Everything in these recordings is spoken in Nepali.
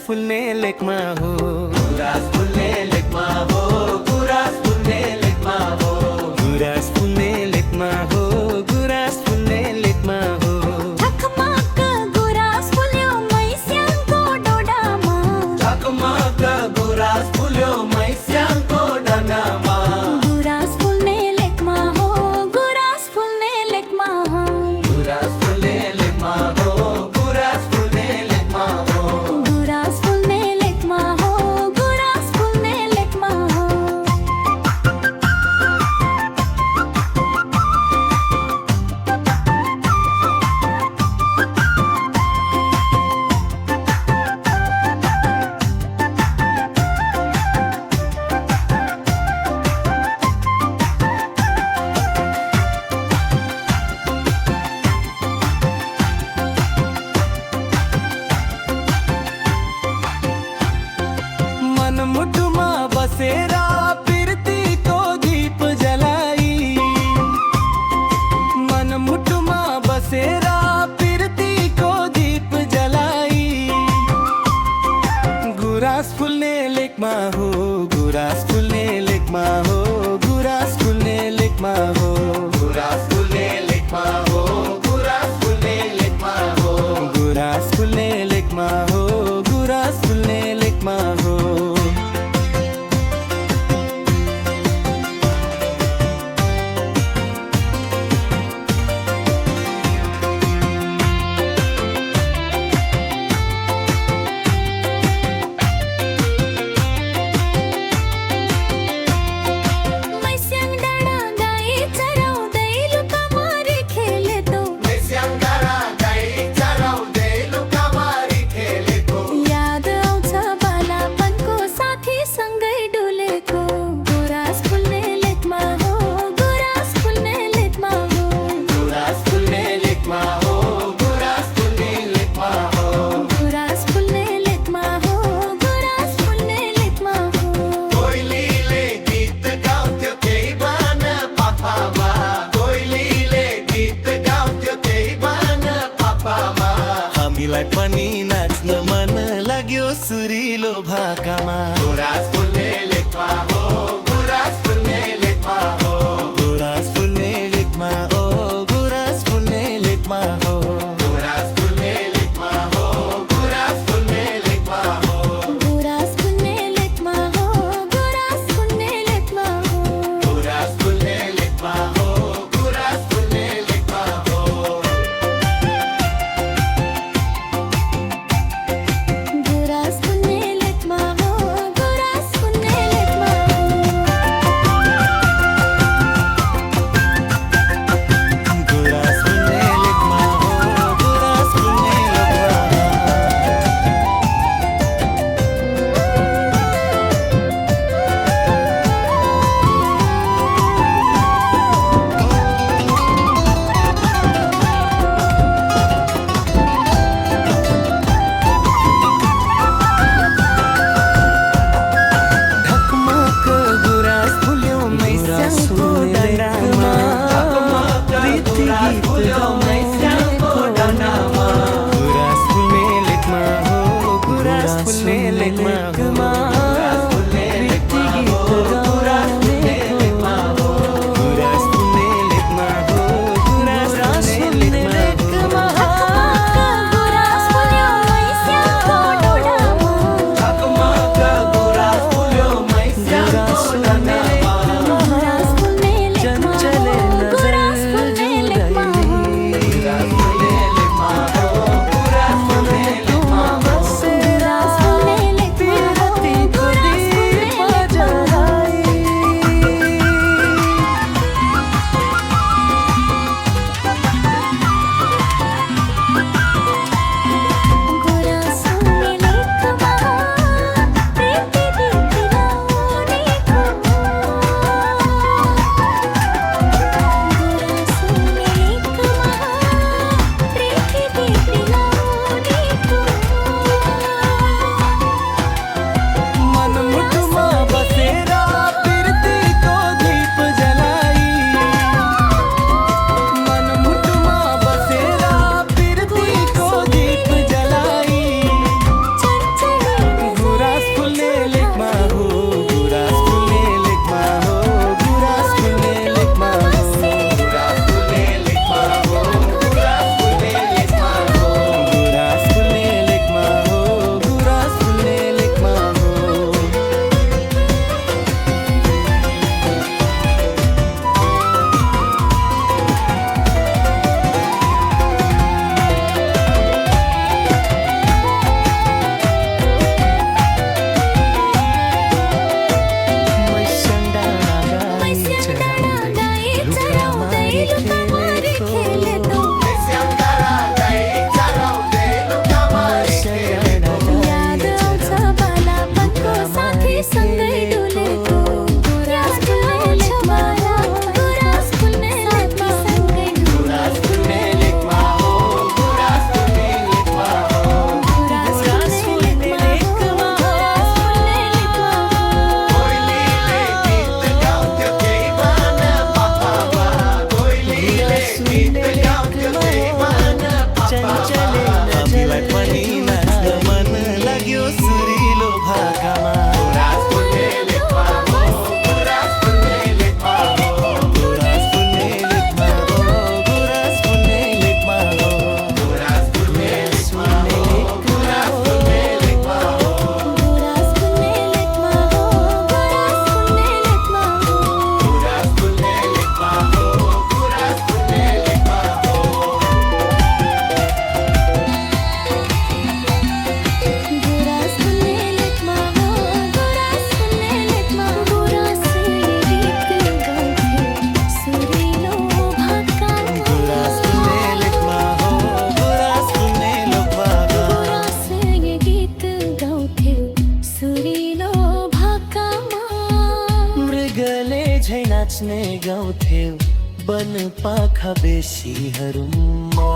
फुल्ने लेकमा हो गुराँस फुल्ने लेकमा हो गुराँस फुल्ने लेकमा हो गुराँस फुल्ने लेकमा हो गुराँस फुल्ने लेकमा हो ढकमक गुराँस फुल्यो मैस्याङको डोडामा ढकमक गुराँस फुल्यो मैस्याङको डन्डामा गुराँस फुल्ने लेकमा हो गुराँस फुल्ने लेकमा हो गुराँस फुल्ने लेकमा हो गुराँस फुल्ने लेकमा हो गुराँस फुल्ने लेकमा हो गुराँस फुल्ने लेकमा हो मनमुटुमा बसेर प्रीतिको दीप जलाई मनमुटुमा बसेर प्रीतिको दीप जलाई गुराँस फुल्ने लेकमा हो गुराँस फुल्ने लेकमा हो गुराँस फुल्ने लेकमा हो गुराँस फुल्ने लेकमा हो गुराँस फुल्ने लेकमा हो गुराँस फुल्ने लेकमा हो गुराँस फुल्ने लेकमा हो मैस्याङ डाँडा गाई चराउँदै लुकामारी खेलेको याद आउँछ बालापनको साथीसँगै डुलेको गुराँस फुल्ने लेकमा हो गुराँस फुल्ने लेकमा हो गुराँस फुल्ने लेकमा हो गुराँस फुल्ने लेकमा हो गुराँस फुल्ने लेकमा हो गुराँस फुल्ने लेकमा हो कोइलीले गीत गाउँथ्यो त्यही बान पापामा कोइलीले गीत गाउँथ्यो त्यही बान पापामा हामीलाई पनि नाच्न मन लाग्यो सुरिलो भाकामा गुराँस फुल्ने लेकमा हो गुराँस फुल्ने लेकमा हो गुराँस फुल्ने लेकमा हो गुराँस फुल्ने लेकमा हो गुराँस फुल्ने लेकमा हो गुराँस फुल्ने लेकमा हो गुराँस फुल्ने लेकमा हो गुराँस फुल्ने लेकमा हो गुराँस फुल्ने लेकमा हो गुराँस फुल्ने लेकमा हो गुराँस फुल्ने लेकमा हो गुराँस झै नाच्ने गाउँथ्यौ बन पाखा बेसीहरूमा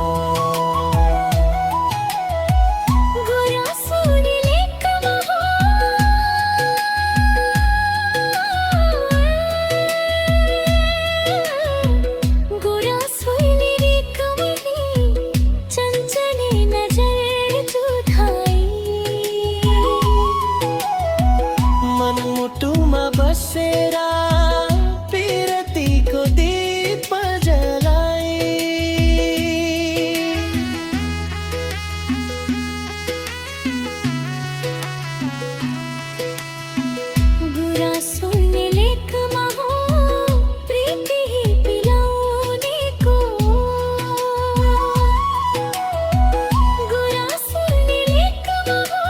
गुराँसोले लेकमा हो गुराँसोले लेकमा चञ्चले नजर जुधाई मनमुटुमा बसेर पिरतीको दीप जलाई गुराँसोले लेकमा हो प्रीति पिलाउनेको गुराँसोले लेकमा हो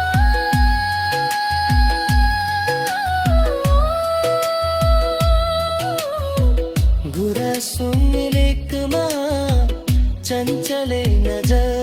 गुराँसोले लेकमा चञ्चले नजर